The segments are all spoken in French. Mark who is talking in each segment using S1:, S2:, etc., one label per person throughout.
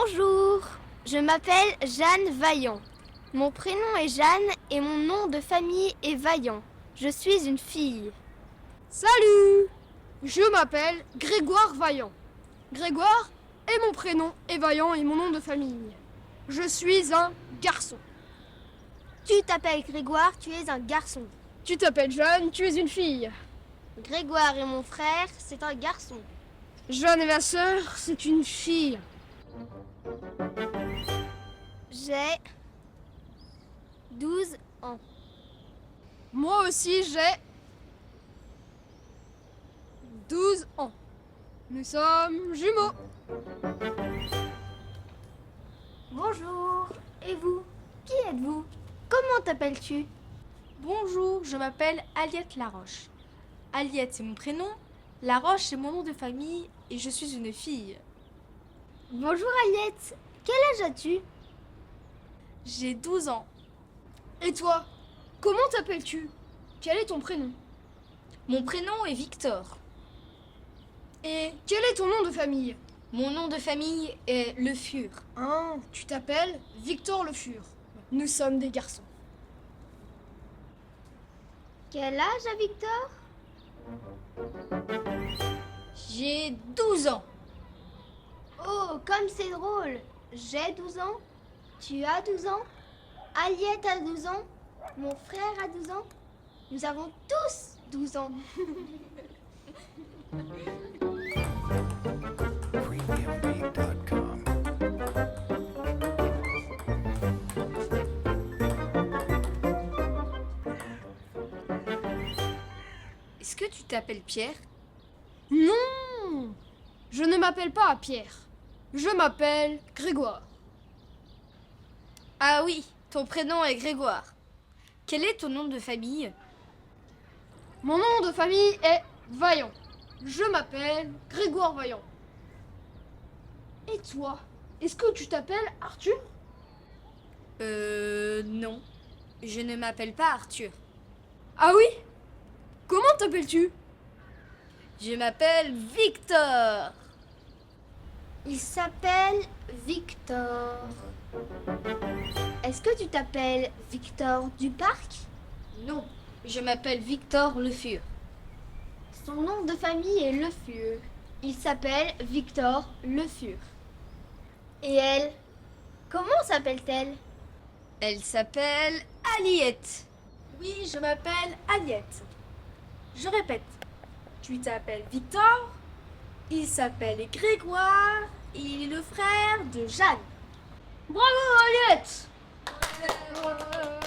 S1: Bonjour, je m'appelle Jeanne Vaillant. Mon prénom est Jeanne et mon nom de famille est Vaillant. Je suis une fille.
S2: Salut! Je m'appelle Grégoire Vaillant. Grégoire est mon prénom et Vaillant est mon nom de famille. Je suis un garçon.
S1: Tu t'appelles Grégoire, tu es un garçon.
S2: Tu t'appelles Jeanne, tu es une fille.
S1: Grégoire et mon frère, c'est un garçon.
S2: Jeanne et ma sœur, c'est une fille.
S1: J'ai 12 ans.
S2: Moi aussi, j'ai 12 ans. Nous sommes jumeaux.
S1: Bonjour, et vous? Qui êtes-vous? Comment t'appelles-tu?
S3: Bonjour, je m'appelle Aliette Laroche. Aliette, c'est mon prénom, Laroche, c'est mon nom de famille et je suis une fille.
S1: Bonjour Aliette, quel âge as-tu?
S3: J'ai 12 ans.
S2: Et toi, comment t'appelles-tu? Quel est ton prénom?
S3: Mon prénom est Victor.
S2: Et quel est ton nom de famille?
S3: Mon nom de famille est Le Fur.
S2: Ah, tu t'appelles Victor Le Fur. Nous sommes des garçons.
S1: Quel âge a Victor?
S3: J'ai 12 ans.
S1: Oh, comme c'est drôle. J'ai 12 ans. Tu as 12 ans. Aliette a 12 ans. Mon frère a 12 ans. Nous avons tous 12 ans.
S4: Premiumbeat.com.
S3: Est-ce que tu t'appelles Pierre?
S2: Non! Je ne m'appelle pas Pierre. Je m'appelle Grégoire.
S3: Ah oui, ton prénom est Grégoire. Quel est ton nom de famille?
S2: Mon nom de famille est Vaillant. Je m'appelle Grégoire Vaillant. Et toi, est-ce que tu t'appelles Arthur?
S3: Non. Je ne m'appelle pas Arthur.
S2: Ah oui? Comment t'appelles-tu?
S3: Je m'appelle Victor.
S1: Il s'appelle Victor. Est-ce que tu t'appelles Victor Duparc?
S3: Non, je m'appelle Victor Le Fur.
S1: Son nom de famille est Le Fur. Il s'appelle Victor Le Fur. Et elle? Comment s'appelle-t-elle?
S3: Elle s'appelle Aliette. Oui, je m'appelle Aliette. Je répète, tu t'appelles Victor, il s'appelle Grégoire, il est le frère de Jeanne.
S2: Bravo Aliette!
S4: Premiumbeat.com.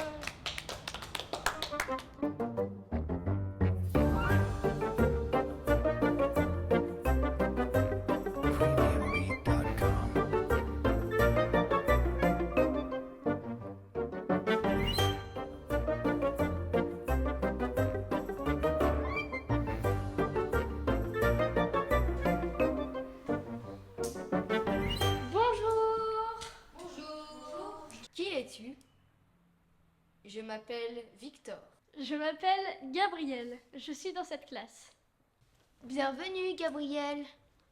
S3: Bonjour. Bonjour. Qui es-tu? Je m'appelle Victor.
S5: Je m'appelle Gabrielle, je suis dans cette classe.
S1: Bienvenue Gabriel.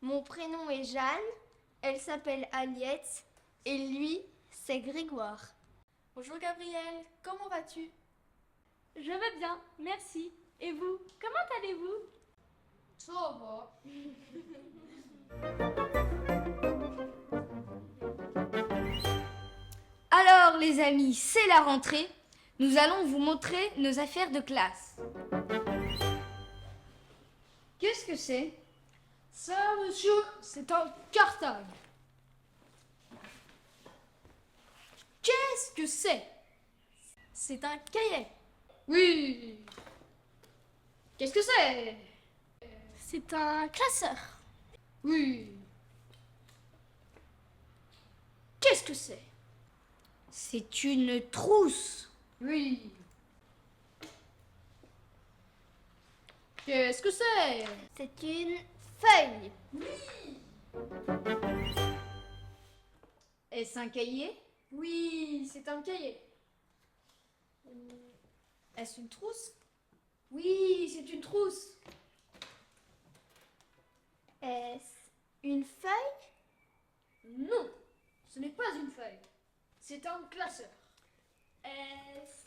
S1: Mon prénom est Jeanne. Elle s'appelle Aliette. Et lui, c'est Grégoire.
S3: Bonjour Gabriel, comment vas-tu?
S5: Je vais bien, merci. Et vous, comment allez-vous?
S2: Ça va.
S3: Alors les amis, c'est la rentrée. Nous allons vous montrer nos affaires de classe. Qu'est-ce que c'est?
S2: Ça, monsieur, c'est un cartable. Qu'est-ce que c'est?
S3: C'est un cahier.
S2: Oui. Qu'est-ce que c'est?
S5: C'est un classeur.
S2: Oui. Qu'est-ce que c'est?
S3: C'est une trousse.
S2: Oui. Qu'est-ce que c'est?
S1: C'est une feuille.
S3: Est-ce un cahier?
S2: Oui, c'est un cahier.
S3: Est-ce une trousse?
S2: Oui, c'est une trousse.
S1: Est-ce une feuille?
S2: Non. C'est un classeur.
S5: Est-ce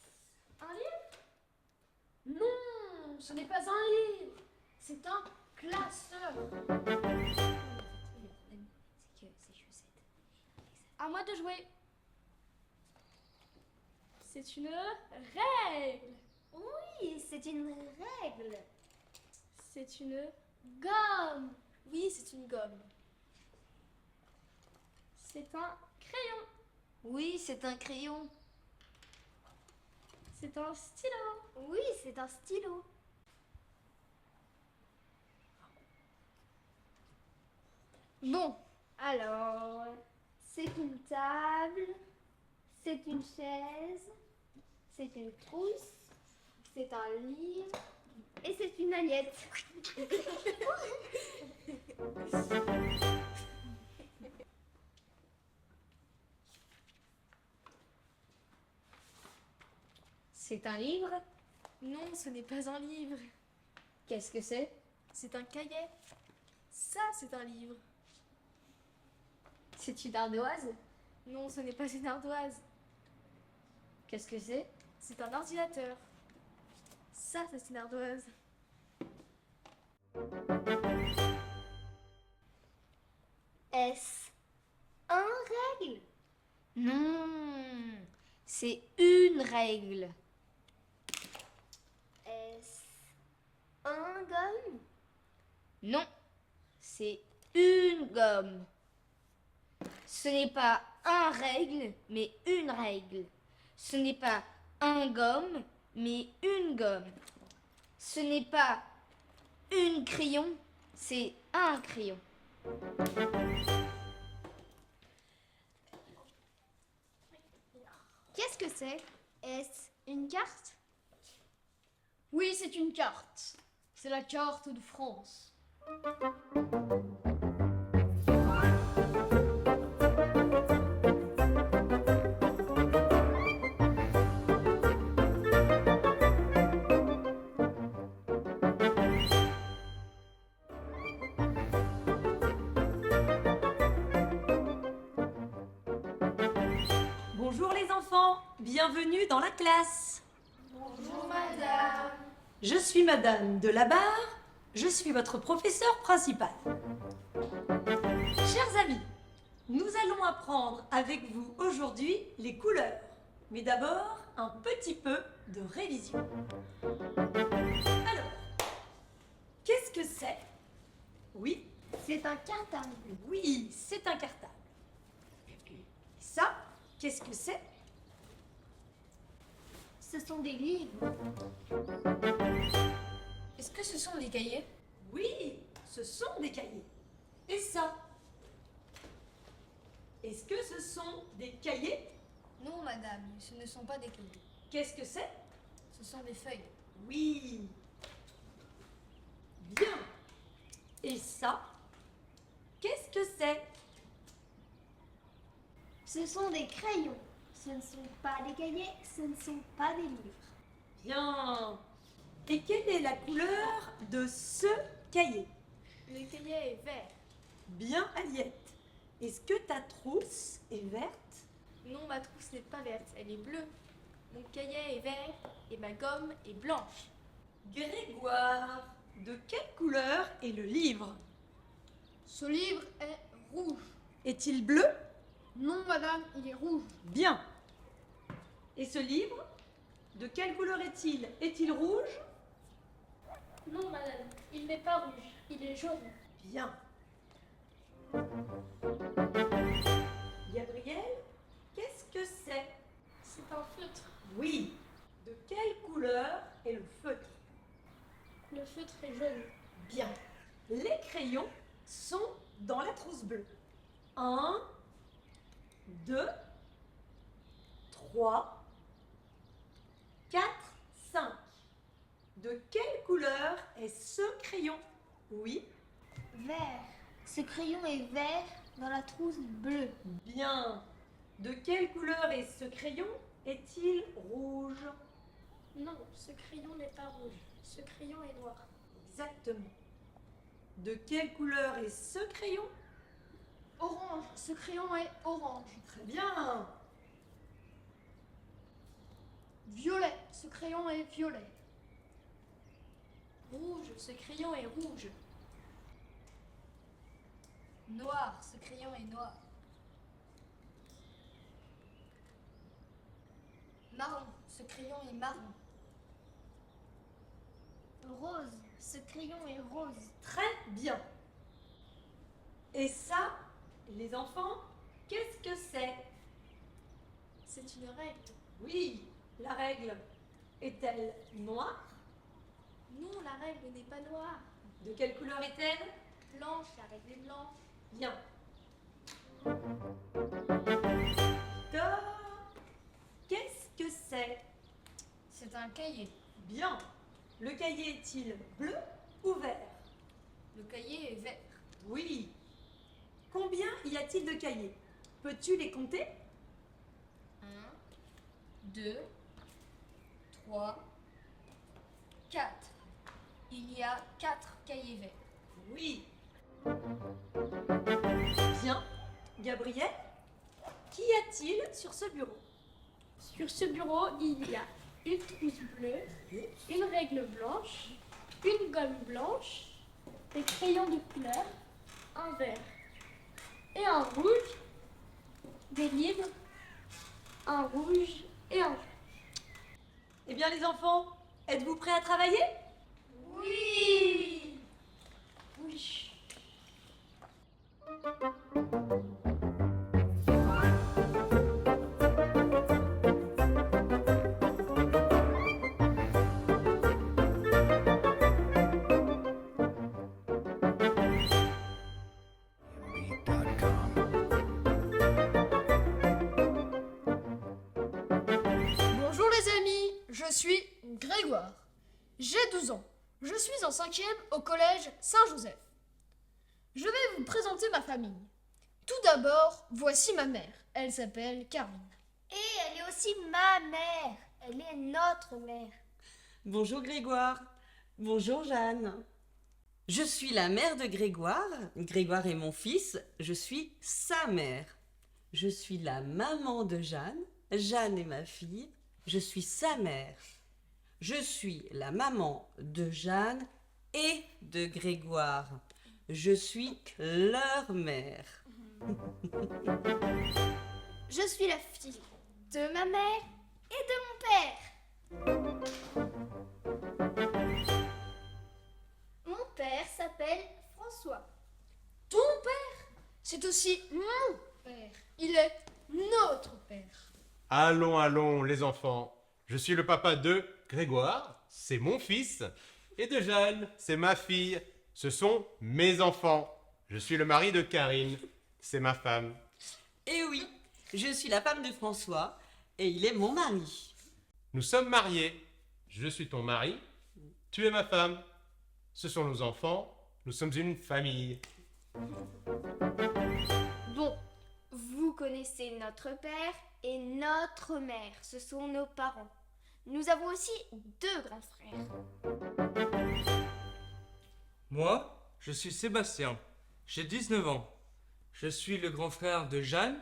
S5: un livre?
S2: Non, ce n'est pas un livre. C'est un classeur.
S5: À moi de jouer. C'est une règle.
S1: Oui, c'est une règle.
S5: C'est une gomme.
S3: Oui, c'est une gomme.
S5: C'est un crayon.
S3: Oui, c'est un crayon.
S5: C'est un stylo.
S1: Oui, c'est un stylo.
S2: Bon,
S1: Alors, c'est une table, c'est une chaise, c'est une trousse, c'est un livre et c'est une assiette.
S3: C'est un livre?
S5: Non, ce n'est pas un livre.
S3: Qu'est-ce que c'est?
S5: C'est un cahier. Ça, c'est un livre.
S3: C'est une ardoise?
S5: Non, ce n'est pas une ardoise.
S3: Qu'est-ce que c'est?
S5: C'est un ordinateur. Ça, c'est une ardoise.
S1: Est-ce un règle?
S3: Non, c'est une règle.
S1: Est-ce un gomme?
S3: Non, c'est une gomme. Ce n'est pas un règle, mais une règle. Ce n'est pas un gomme, mais une gomme. Ce n'est pas une crayon, c'est un crayon.
S1: Qu'est-ce que c'est? Est-ce une carte?
S2: oui, c'est une carte. C'est la carte de France.
S4: Bonjour les enfants, bienvenue dans la classe.
S1: Bonjour madame.
S4: Je suis Madame de la Barre, je suis votre professeur principal. Chers amis, nous allons apprendre avec vous aujourd'hui les couleurs. Mais d'abord, un petit peu de révision. Alors, qu'est-ce que c'est? Oui,
S1: C'est un cartable.
S4: oui, c'est un cartable. Ça, qu'est-ce que c'est?
S1: Ce sont des livres.
S2: Est-ce que ce sont des cahiers?
S4: Oui, ce sont des cahiers. Et ça? Est-ce que ce sont des cahiers?
S2: Non, madame, ce ne sont pas des cahiers.
S4: Qu'est-ce que c'est?
S2: Ce sont des feuilles.
S4: Oui. Bien. Et ça? Qu'est-ce que c'est?
S1: Ce sont des crayons. Ce ne sont pas des cahiers, ce ne sont pas des livres.
S4: Bien. Et quelle est la couleur de ce cahier?
S5: Le cahier est vert.
S4: Bien, Aliette. Est-ce que ta trousse est verte?
S5: Non, ma trousse n'est pas verte, elle est bleue. Mon cahier est vert et ma gomme est blanche.
S4: Grégoire, de quelle couleur est le livre?
S2: Ce livre est rouge.
S4: Est-il bleu?
S2: Non, madame, il est rouge.
S4: Bien. Et ce livre, de quelle couleur est-il? Est-il rouge?
S5: Non, madame, il n'est pas rouge, il est jaune.
S4: Bien. Gabriel, qu'est-ce que c'est?
S5: C'est un feutre.
S4: Oui. De quelle couleur est le feutre?
S5: Le feutre est jaune.
S4: Bien. Les crayons sont dans la trousse bleue. 1, 2, 3, 4, 5. De quelle couleur est ce crayon? Oui.
S1: Vert. Ce crayon est vert dans la trousse bleue.
S4: Bien. De quelle couleur est ce crayon? Est-il rouge?
S5: Non, ce crayon n'est pas rouge. Ce crayon est noir.
S4: Exactement. De quelle couleur est ce crayon?
S2: Orange. Ce crayon est orange.
S4: Très bien.
S2: Violet, ce crayon est violet.
S5: Rouge, ce crayon est rouge. Noir, ce crayon est noir. Marron, ce crayon est marron.
S1: Rose, ce crayon est rose.
S4: Très bien. Et ça, les enfants, qu'est-ce que c'est?
S5: C'est une règle.
S4: Oui, la règle. Est-elle noire?
S5: Non, la règle n'est pas noire.
S4: De quelle couleur est-elle?
S5: Blanche, la règle est blanche.
S4: Bien. Victor, qu'est-ce que c'est?
S5: C'est un cahier.
S4: Bien. Le cahier est-il bleu ou vert?
S5: Le cahier est vert.
S4: Oui. Combien y a-t-il de cahiers? Peux-tu les compter?
S5: 1, 2, 3, 4. Il y a 4 cahiers verts.
S4: Oui. Bien. Gabriel, qu'y a-t-il sur ce bureau?
S3: Sur ce bureau, il y a une trousse bleue, une règle blanche, une gomme blanche, des crayons de couleur, un vert et un rouge, des livres, un rouge et un jaune.
S4: Eh bien les enfants, êtes-vous prêts à travailler?
S3: Oui.
S2: Bonjour les amis, je suis Grégoire. J'ai 12 ans. Je suis en 5e au collège Saint-Joseph. Je vais vous présenter ma famille. Tout d'abord, voici ma mère. Elle s'appelle Karine.
S1: Et elle est aussi ma mère. Elle est notre mère.
S6: Bonjour Grégoire. Bonjour Jeanne. Je suis la mère de Grégoire. Grégoire est mon fils. Je suis sa mère. Je suis la maman de Jeanne. Jeanne est ma fille. Je suis sa mère. Je suis la maman de Jeanne et de Grégoire. Je suis leur mère.
S1: Je suis la fille de ma mère et de mon père. Mon père s'appelle François.
S2: Ton père, c'est aussi mon père. Il est notre père.
S7: Allons, allons, les enfants. Je suis le papa de Grégoire, c'est mon fils, et de Jeanne, c'est ma fille. Ce sont mes enfants. Je suis le mari de Karine, c'est ma femme.
S6: Et oui, je suis la femme de François et il est mon mari.
S7: Nous sommes mariés. Je suis ton mari, tu es ma femme. Ce sont nos enfants, nous sommes une famille.
S1: Bon, vous connaissez notre père et notre mère. Ce sont nos parents. Nous avons aussi 2 grands frères.
S8: Moi, je suis Sébastien, j'ai 19 ans. Je suis le grand frère de Jeanne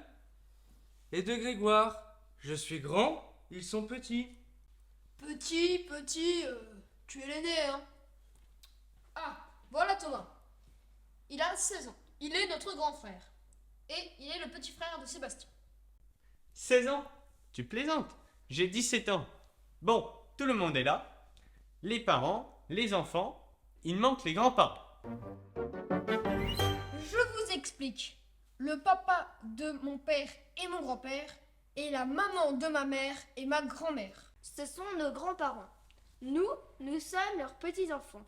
S8: et de Grégoire. Je suis grand, ils sont petits.
S2: Petit, tu es l'aîné, hein? Ah, voilà Thomas. Il a 16 ans. Il est notre grand frère. Et il est le petit frère de Sébastien.
S9: 16 ans? Tu plaisantes? J'ai 17 ans. Bon, tout le monde est là. Les parents, les enfants, il manque les grands-parents.
S2: Je vous explique. Le papa de mon père et mon grand-père et la maman de ma mère et ma grand-mère.
S1: Ce sont nos grands-parents. Nous sommes leurs petits-enfants.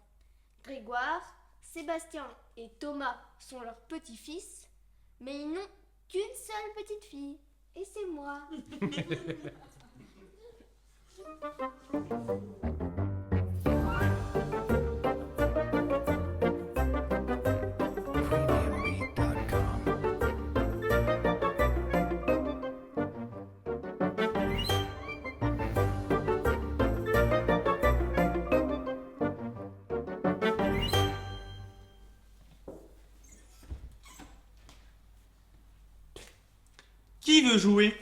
S1: Grégoire, Sébastien et Thomas sont leurs petits-fils, mais ils n'ont qu'une seule petite fille, et c'est moi.
S9: Qui veut jouer?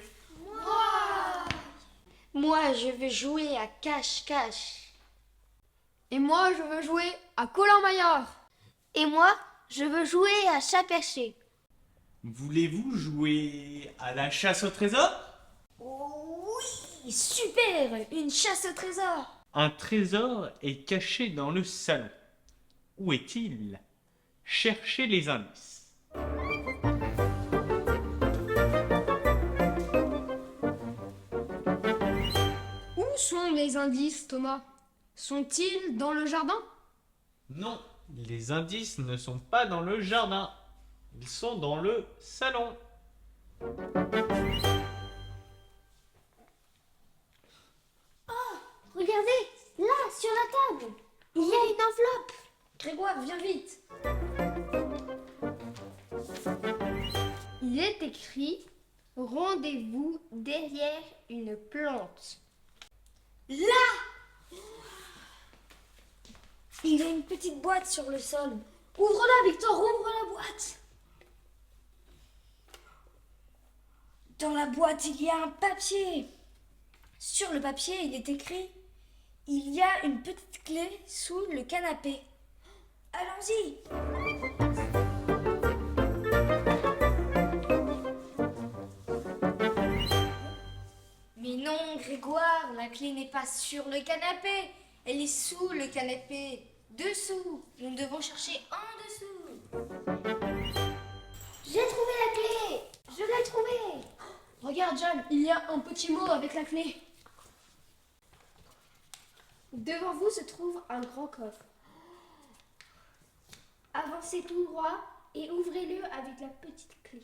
S1: Moi,
S3: moi, je veux jouer à cache-cache.
S2: Et moi, je veux jouer à Colin-Maillard.
S1: Et moi, je veux jouer à chat perché.
S9: Voulez-vous jouer à la chasse au trésor?
S3: Oui, super, une chasse au trésor.
S9: Un trésor est caché dans le salon. Où est-il? Cherchez les indices.
S2: Où sont les indices, Thomas? Sont-ils dans le jardin?
S9: Non, les indices ne sont pas dans le jardin. Ils sont dans le salon.
S1: Regardez, là, sur la table, il y a une enveloppe.
S3: Grégoire, viens vite.
S1: Il est écrit « Rendez-vous derrière une plante
S3: Là, il y a une petite boîte sur le sol. Ouvre-la, Victor, ouvre la boîte. Dans la boîte, il y a un papier. Sur le papier, il est écrit « Il y a une petite clé sous le canapé. » Allons-y. Mais non, Grégoire, la clé n'est pas sur le canapé. Elle est sous le canapé. Dessous. Nous devons chercher en dessous. !»
S1: J'ai trouvé la clé. Je l'ai trouvée.
S2: Regarde, Jeanne, il y a un petit mot avec la clé.
S1: Devant vous se trouve un grand coffre. Avancez tout droit et ouvrez-le avec la petite clé.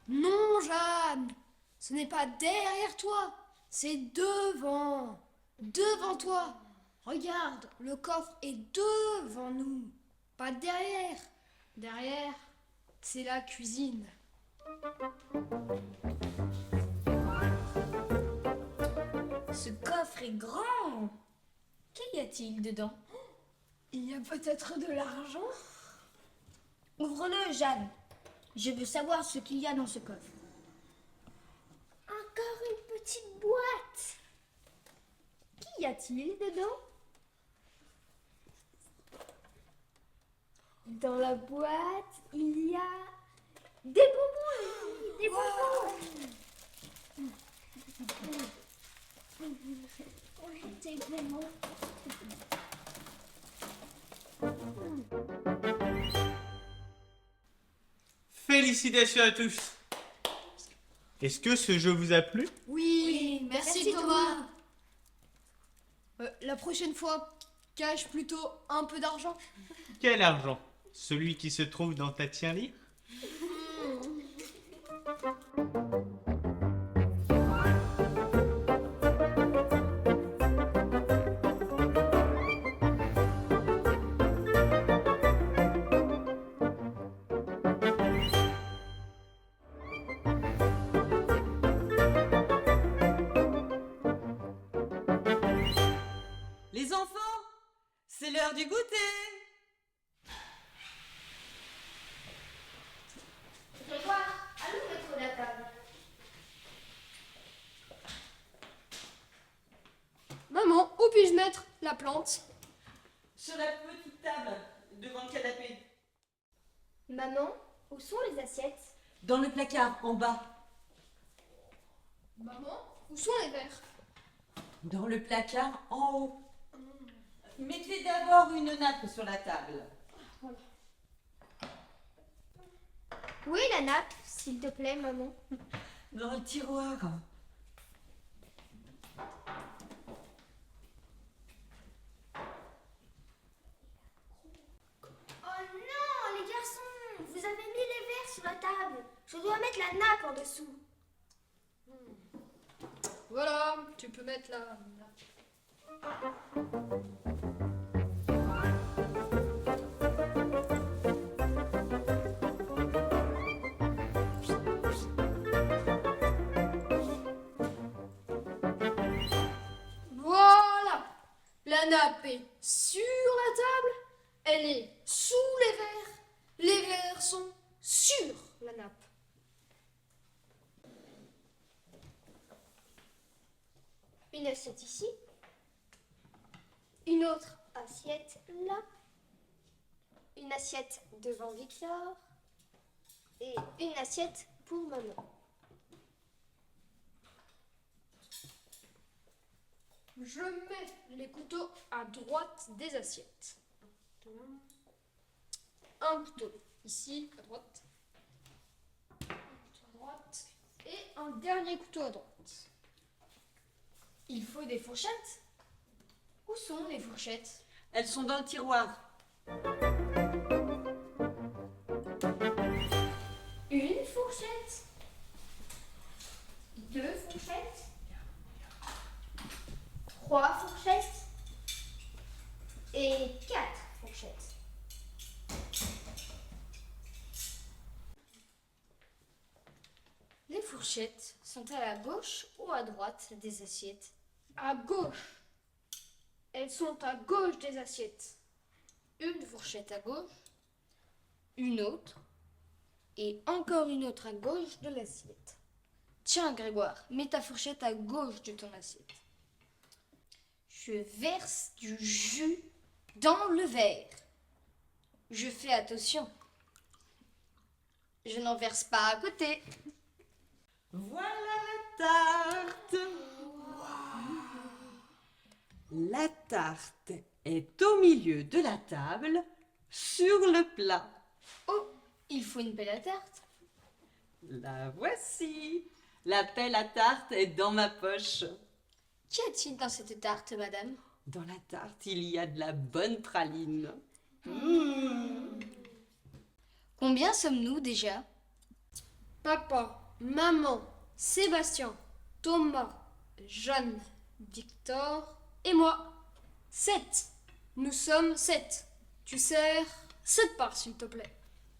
S2: Non, Jeanne, ce n'est pas derrière toi, c'est devant. Devant toi. Regarde, le coffre est devant nous, pas derrière. Derrière, c'est la cuisine.
S3: Ce coffre est grand. Qu'y a-t-il dedans?
S2: Il y a peut-être de l'argent?
S3: Ouvre-le, Jeanne. Je veux savoir ce qu'il y a dans ce coffre.
S1: Encore une petite boîte. Qu'y a-t-il dedans? Dans la boîte, il y a des bonbons. Oui, des bonbons. Des bonbons.
S9: Félicitations à tous. Est-ce que ce jeu vous a plu?
S2: Oui, merci
S1: merci
S2: Thomas. La prochaine fois, cache plutôt un peu d'argent.
S9: Quel argent? Celui qui se trouve dans ta tirelire?
S6: Les enfants, c'est l'heure du goûter.
S1: Grégoire, allons mettre la table.
S2: Maman, où puis-je mettre la plante?
S6: Sur la petite table, devant le canapé.
S1: Maman, où sont les assiettes?
S6: Dans le placard, en bas.
S2: Maman, où sont les verres?
S6: Dans le placard, en haut. Mettez d'abord une nappe sur la table.
S1: Où est la nappe, s'il te plaît, maman?
S6: Dans le tiroir.
S1: Oh non, les garçons, vous avez mis les verres sur la table. Je dois mettre la nappe en dessous.
S2: Voilà, tu peux mettre la... Voilà, la nappe est sur la table, elle est sous les verres sont sur la nappe.
S1: une assiette ici, une autre assiette là, une assiette devant Victor et une assiette pour maman.
S2: Je mets les couteaux à droite des assiettes. Un couteau ici à droite. Un couteau à droite. Et un dernier couteau à droite. Il faut des fourchettes. Où sont les fourchettes?
S6: Elles sont dans le tiroir.
S1: Une fourchette, deux fourchettes, trois fourchettes et quatre fourchettes.
S2: Les fourchettes sont à la gauche ou à droite des assiettes? À gauche. Elles sont à gauche des assiettes. Une fourchette à gauche, une autre, et encore une autre à gauche de l'assiette. Tiens, Grégoire, mets ta fourchette à gauche de ton assiette. Je verse du jus dans le verre. Je fais attention. Je n'en verse pas à côté.
S6: Voilà la tarte. La tarte est au milieu de la table, sur le plat.
S2: Oh, il faut une pelle à tarte.
S6: La voici. La pelle à tarte est dans ma poche.
S2: Qu'y a-t-il dans cette tarte, madame?
S6: Dans la tarte, il y a de la bonne praline.
S2: Combien sommes-nous déjà? Papa, maman, Sébastien, Thomas, Jeanne, Victor et moi. 7. Nous sommes 7. Tu sers 7 parts, s'il te plaît.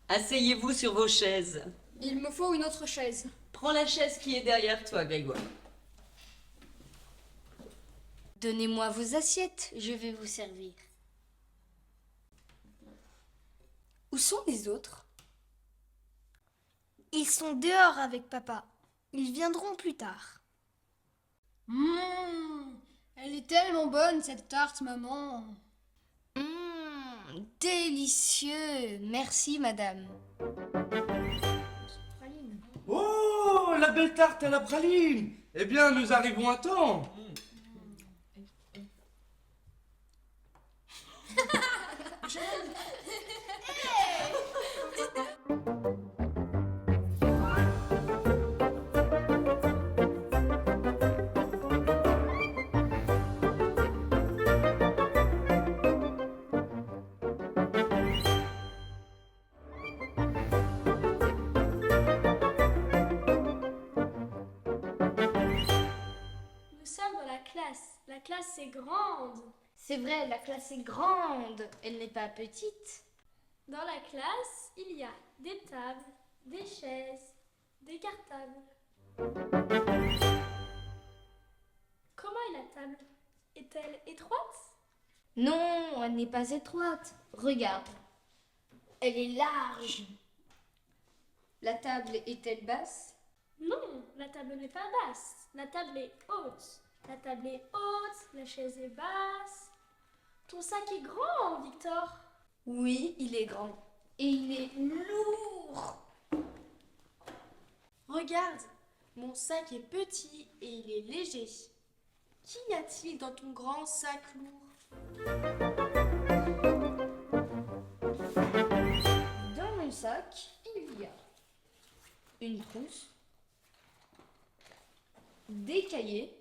S6: Asseyez-vous sur vos chaises.
S2: Il me faut une autre chaise.
S6: Prends la chaise qui est derrière toi, Grégoire.
S2: Donnez-moi vos assiettes, je vais vous servir. Où sont les autres?
S1: Ils sont dehors avec papa. Ils viendront plus tard.
S2: Elle est tellement bonne, cette tarte, maman. Délicieux. Merci, madame.
S8: Oh, la belle tarte à la praline! Eh bien, nous arrivons à temps.
S5: Nous sommes dans la classe. La classe est grande.
S2: C'est vrai, la classe est grande. Elle n'est pas petite.
S5: Dans la classe, il y a des tables, des chaises, des cartables. Comment est la table? Est-elle étroite?
S2: Non, elle n'est pas étroite. Regarde. Elle est large. La table est-elle basse?
S5: Non, la table n'est pas basse. La table est haute. La table est haute, la chaise est basse. Ton sac est grand, Victor.
S2: Oui, il est grand. Et il est lourd.
S5: Regarde, mon sac est petit et il est léger. Qu'y a-t-il dans ton grand sac lourd?
S2: Dans mon sac, il y a une trousse, des cahiers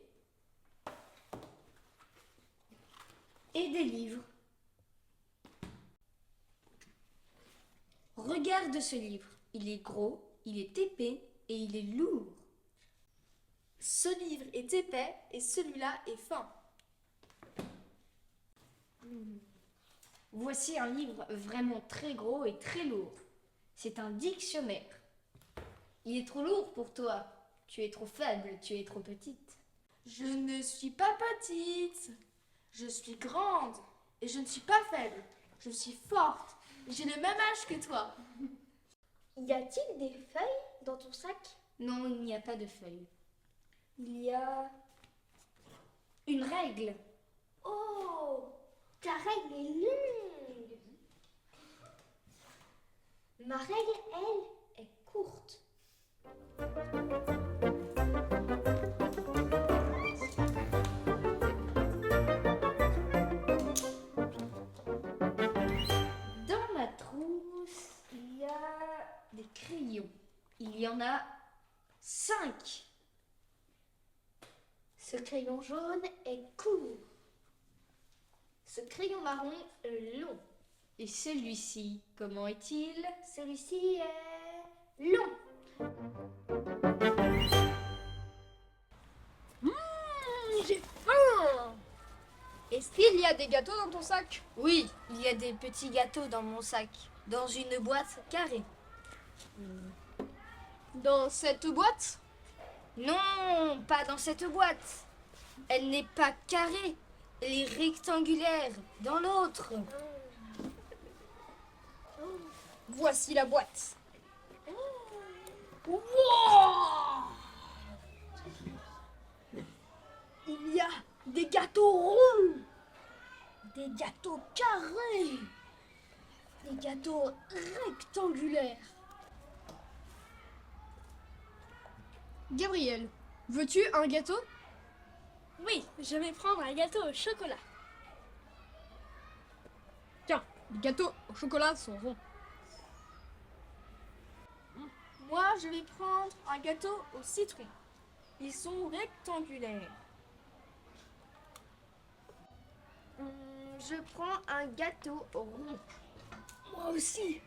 S2: et des livres. Regarde ce livre. Il est gros, il est épais et il est lourd.
S5: Ce livre est épais et celui-là est fin.
S2: Voici un livre vraiment très gros et très lourd. C'est un dictionnaire. Il est trop lourd pour toi. Tu es trop faible, tu es trop petite.
S5: Je ne suis pas petite. Je suis grande et je ne suis pas faible. Je suis forte. J'ai le même âge que toi.
S1: Y a-t-il des feuilles dans ton sac?
S2: Non, il n'y a pas de feuilles.
S1: Il y a
S3: Une règle.
S1: Oh, ta règle est longue. Ma règle, elle, est courte.
S3: Dans ma trousse, il y a des crayons. Il y en a 5.
S1: Ce crayon jaune est court. Ce crayon marron est long.
S3: Et celui-ci, comment est-il?
S1: Celui-ci est long.
S2: J'ai faim. Est-ce qu'il y a des gâteaux dans ton sac?
S3: Oui, il y a des petits gâteaux dans mon sac, dans une boîte carrée.
S2: Dans cette boîte?
S3: Non, pas dans cette boîte. Elle n'est pas carrée, elle est rectangulaire dans l'autre.
S2: Voici la boîte. Wow! Il y a des gâteaux ronds, des gâteaux carrés, des gâteaux rectangulaires. Gabriel, veux-tu un gâteau?
S5: Oui, je vais prendre un gâteau au chocolat.
S2: Tiens, les gâteaux au chocolat sont ronds.
S3: Moi, je vais prendre un gâteau au citron. Ils sont rectangulaires.
S1: Je prends un gâteau rond.
S2: Moi aussi.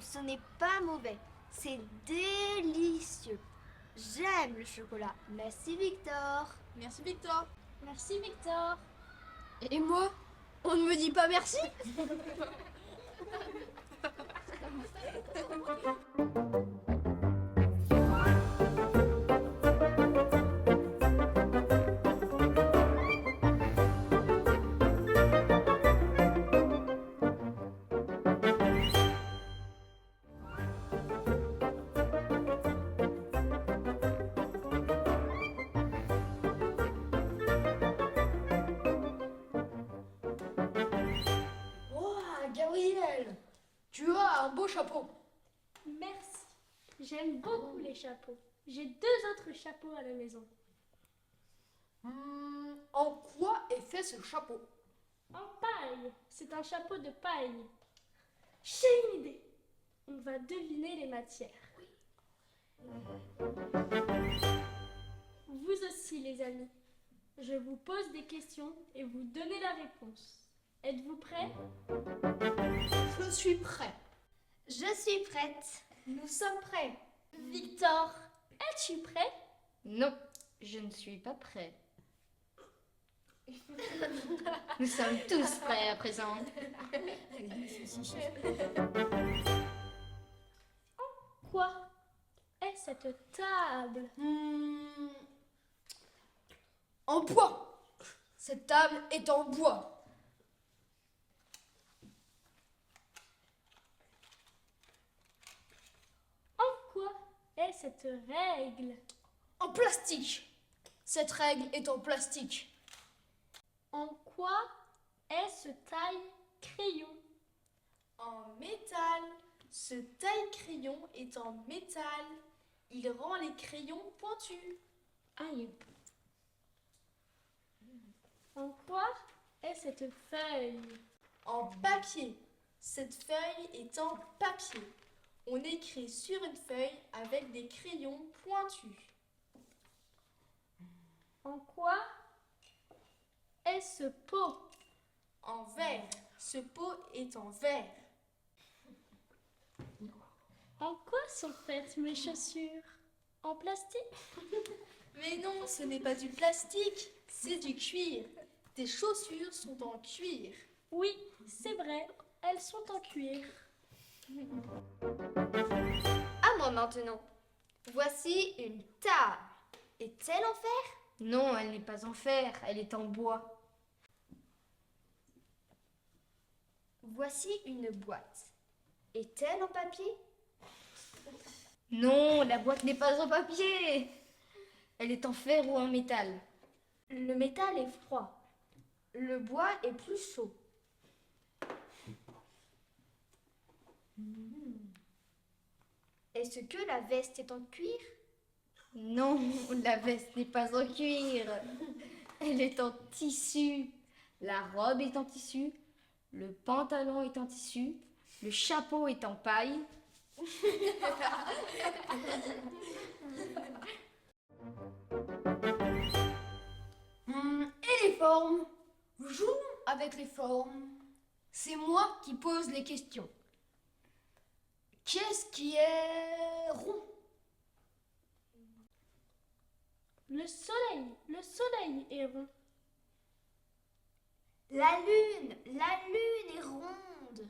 S1: Ce n'est pas mauvais. C'est délicieux. J'aime le chocolat. Merci Victor.
S2: Merci Victor.
S5: Merci Victor.
S2: Et moi, on ne me dit pas merci? Oh, Gabriel, tu as un beau chapeau.
S5: Merci. J'aime beaucoup les chapeaux. J'ai 2 autres chapeaux à la maison.
S2: En quoi est fait ce chapeau?
S5: En paille. C'est un chapeau de paille. J'ai une idée. On va deviner les matières. Vous aussi, les amis. Je vous pose des questions et vous donnez la réponse. Êtes-vous prêts?
S2: Je suis prêt.
S1: Je suis prête.
S3: Nous sommes prêts.
S5: Victor, es-tu prêt?
S3: Non, je ne suis pas prêt. Nous sommes tous prêts à présent.
S5: Quoi est cette table?
S2: En bois. Cette table est en bois.
S5: En quoi est cette règle?
S2: En plastique. Cette règle est en plastique.
S5: En quoi est ce taille-crayon?
S3: En métal. Ce taille-crayon est en métal. Il rend les crayons pointus.
S5: Aïe. En quoi est cette feuille?
S3: En papier. Cette feuille est en papier. On écrit sur une feuille avec des crayons pointus.
S5: En quoi est ce pot?
S3: En verre. Ce pot est en verre.
S5: En quoi sont faites mes chaussures? En plastique?
S3: Mais non, ce n'est pas du plastique, c'est du cuir. Tes chaussures sont en cuir.
S5: Oui, c'est vrai, elles sont en cuir.
S1: À moi maintenant. Voici une table. Est-elle en fer?
S3: Non, elle n'est pas en fer, elle est en bois.
S1: Voici une boîte. Est-elle en papier?
S3: Non, la boîte n'est pas en papier. Elle est en fer ou en métal?
S5: Le métal est froid.
S3: Le bois est plus chaud.
S1: Est-ce que la veste est en cuir?
S3: Non, la veste n'est pas en cuir. Elle est en tissu. La robe est en tissu. Le pantalon est en tissu. Le chapeau est en paille.
S2: Et les formes? Jouons avec les formes. C'est moi qui pose les questions. Qu'est-ce qui est rond?
S5: Le soleil est rond.
S1: La lune est ronde.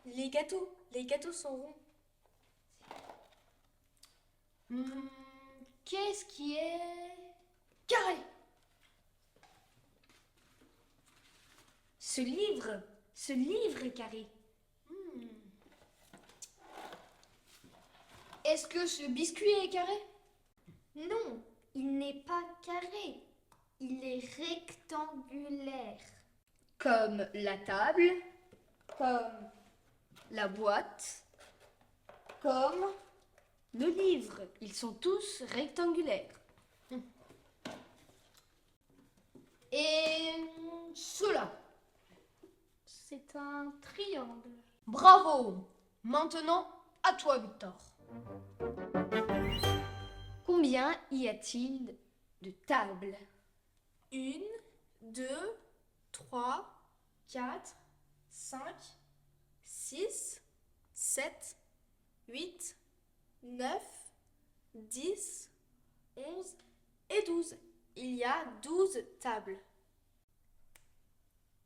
S3: Les gâteaux sont ronds.
S2: Qu'est-ce qui est carré?
S3: Ce livre est carré.
S2: Est-ce que ce biscuit est carré?
S1: Non, il n'est pas carré. Il est rectangulaire.
S3: Comme la table, comme la boîte, comme le livre. Ils sont tous rectangulaires.
S2: Et cela?
S5: C'est un triangle.
S2: Bravo! Maintenant, à toi, Victor.
S3: Combien y a-t-il de tables?
S2: 1, 2, 3, 4, 5, 6, 7, 8, 9, 10, 11 et 12. Il y a 12 tables.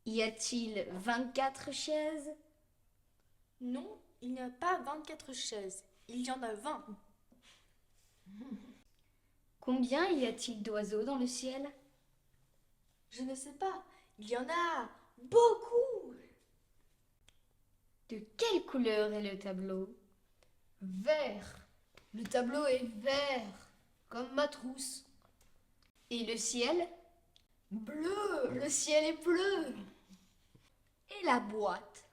S3: Y a-t-il 24 chaises?
S4: Non, il n'y a pas 24 chaises. Il y en a 20.
S3: Combien y a-t-il d'oiseaux dans le ciel?
S4: Je ne sais pas. Il y en a beaucoup.
S3: De quelle couleur est le tableau?
S2: Vert. Le tableau est vert, comme ma trousse.
S3: Et le ciel?
S2: Bleu. Le ciel est bleu.
S3: Et la boîte?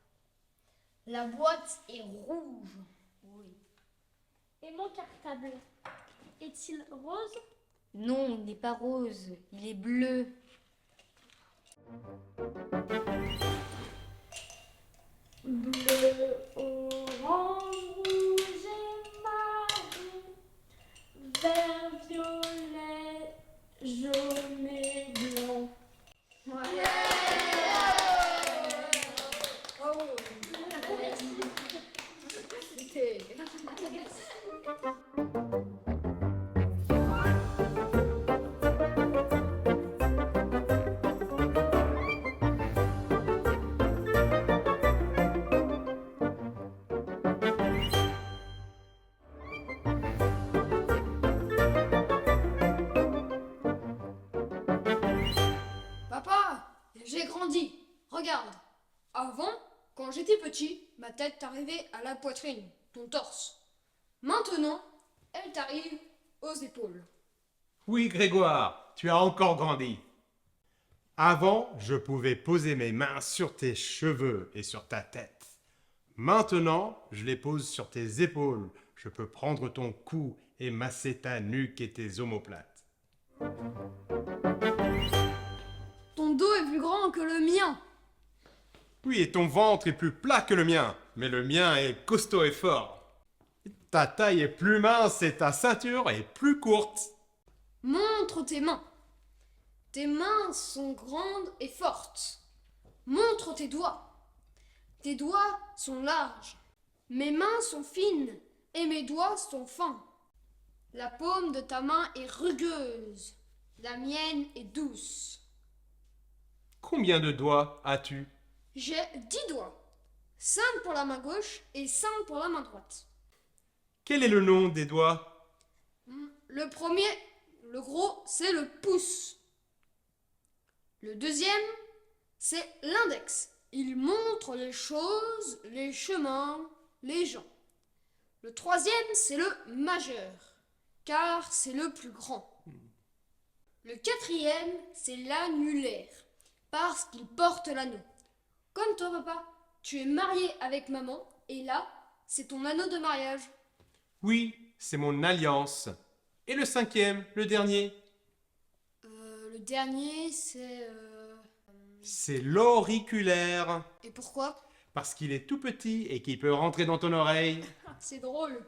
S2: La boîte est rouge.
S3: Oui.
S5: Et mon cartable est-il rose?
S3: Non, il n'est pas rose, il est bleu.
S5: Bleu, orange, rouge et marron, vert, violet, jaune et blanc.
S2: Papa, j'ai grandi. Regarde. Avant, quand j'étais petit, ma tête t'arrivait à la poitrine, ton torse. Maintenant, elle t'arrive aux épaules.
S7: Oui, Grégoire, tu as encore grandi. Avant, je pouvais poser mes mains sur tes cheveux et sur ta tête. Maintenant, je les pose sur tes épaules. Je peux prendre ton cou et masser ta nuque et tes omoplates.
S2: Ton dos est plus grand que le mien.
S7: Oui, et ton ventre est plus plat que le mien, mais le mien est costaud et fort. Ta taille est plus mince et ta ceinture est plus courte.
S2: Montre tes mains. Tes mains sont grandes et fortes. Montre tes doigts. Tes doigts sont larges. Mes mains sont fines et mes doigts sont fins. La paume de ta main est rugueuse. La mienne est douce.
S7: Combien de doigts as-tu?
S2: J'ai 10 doigts. 5 pour la main gauche et 5 pour la main droite.
S7: Quel est le nom des doigts?
S2: Le premier, le gros, c'est le pouce. Le deuxième, c'est l'index. Il montre les choses, les chemins, les gens. Le troisième, c'est le majeur. car c'est le plus grand. Le quatrième, c'est l'annulaire, parce qu'il porte l'anneau. Comme toi, papa, tu es marié avec maman, et là, c'est ton anneau de mariage.
S7: Oui, c'est mon alliance. Et le cinquième, le dernier,
S2: Le dernier, c'est...
S7: c'est l'auriculaire.
S2: Et pourquoi?
S7: Parce qu'il est tout petit et qu'il peut rentrer dans ton oreille.
S2: C'est drôle.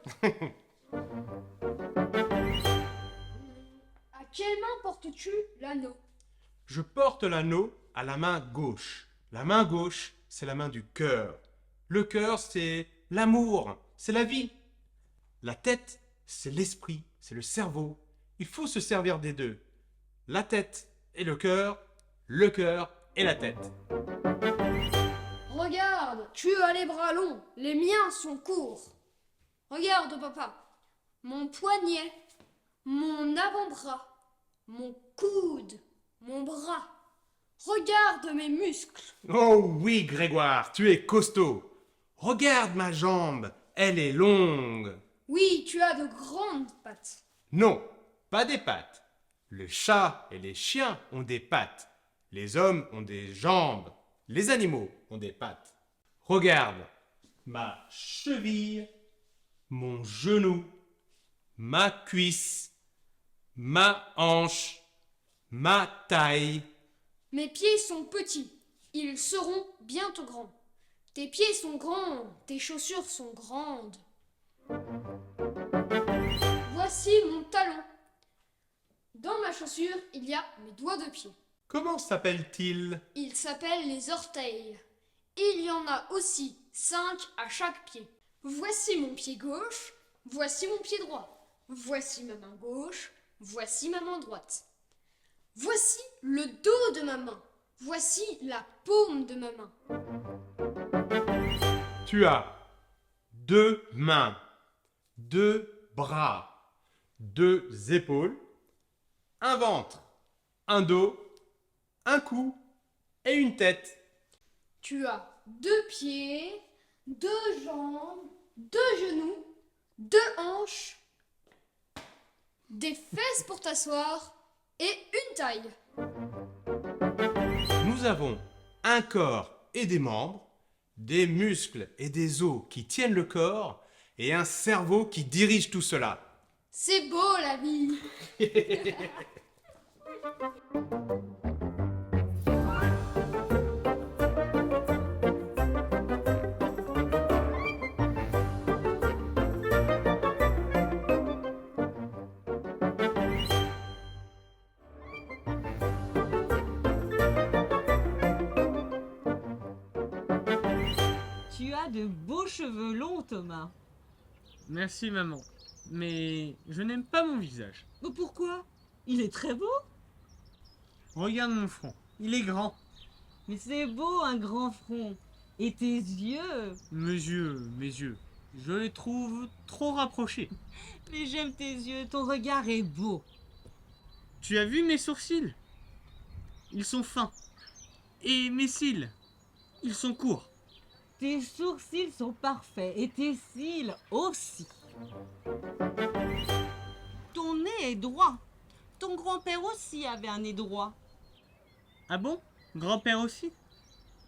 S2: À quelle main portes-tu l'anneau?
S7: Je porte l'anneau à la main gauche. La main gauche, c'est la main du cœur. Le cœur, c'est l'amour, c'est la vie. La tête, c'est l'esprit, c'est le cerveau. Il faut se servir des deux. La tête et le cœur et la tête.
S2: Regarde, tu as les bras longs, les miens sont courts. Regarde, papa, mon poignet, mon avant-bras, mon coude, mon bras. Regarde mes muscles.
S7: Oh oui, Grégoire, tu es costaud. Regarde ma jambe, elle est longue.
S2: Oui, tu as de grandes pattes.
S7: Non, pas des pattes. Les chats et les chiens ont des pattes. Les hommes ont des jambes. Les animaux ont des pattes. Regarde ma cheville, mon genou, ma cuisse, ma hanche, ma taille.
S2: Mes pieds sont petits, ils seront bientôt grands. Tes pieds sont grands, tes chaussures sont grandes. Voici mon talon. Dans ma chaussure, il y a mes doigts de pied.
S7: Comment s'appelle-t-il?
S2: Ils s'appellent les orteils. Il y en a aussi 5 à chaque pied. Voici mon pied gauche, voici mon pied droit. Voici ma main gauche, voici ma main droite. Voici le dos de ma main. Voici la paume de ma main.
S7: Tu as 2 mains, 2 bras, 2 épaules, un ventre, un dos, un cou et une tête.
S2: Tu as 2 pieds, 2 jambes, 2 genoux, 2 hanches, des fesses pour t'asseoir et une taille.
S7: Nous avons un corps et des membres, des muscles et des os qui tiennent le corps et un cerveau qui dirige tout cela.
S2: C'est beau la vie.
S6: Tu as de beaux cheveux longs, Thomas.
S9: Merci maman, mais je n'aime pas mon visage.
S6: Mais pourquoi? Il est très beau.
S9: Regarde mon front, il est grand.
S6: Mais c'est beau, un grand front. Et tes yeux?
S9: Mes yeux, je les trouve trop rapprochés.
S6: Mais j'aime tes yeux, ton regard est beau.
S9: Tu as vu mes sourcils? Ils sont fins. Et mes cils, ils sont courts.
S6: Tes sourcils sont parfaits et tes cils aussi. Ton nez est droit. Ton grand-père aussi avait un nez droit.
S9: Ah bon? Grand-père aussi?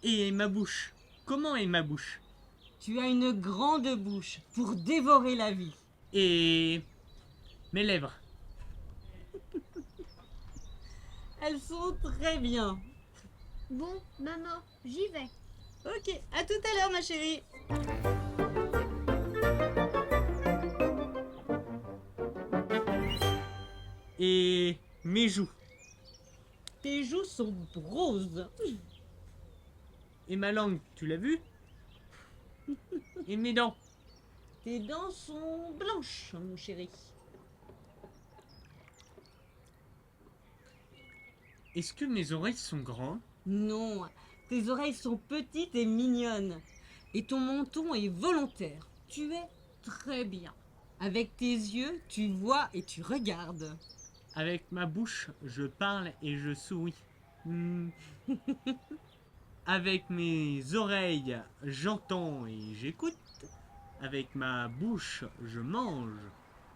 S9: Et ma bouche? Comment est ma bouche?
S6: Tu as une grande bouche pour dévorer la vie.
S9: Et mes lèvres?
S6: Elles sont très bien.
S1: Bon, maman, j'y vais.
S6: Ok, à tout à l'heure ma chérie.
S9: Et mes joues?
S6: Tes joues sont roses.
S9: Et ma langue, tu l'as vue? Et mes dents?
S6: Tes dents sont blanches, mon chéri.
S9: Est-ce que mes oreilles sont grandes?
S6: Non, tes oreilles sont petites et mignonnes. Et ton menton est volontaire. Tu es très bien. Avec tes yeux, tu vois et tu regardes.
S9: Avec ma bouche, je parle et je souris. Avec mes oreilles, j'entends et j'écoute. Avec ma bouche, je mange.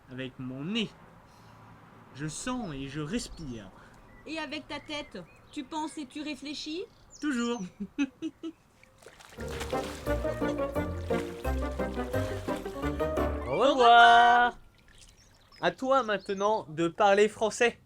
S9: Avec mon nez, Je sens et je respire.
S10: Et avec ta tête, tu penses et tu réfléchis?
S9: Toujours. Au revoir. À toi maintenant de parler français.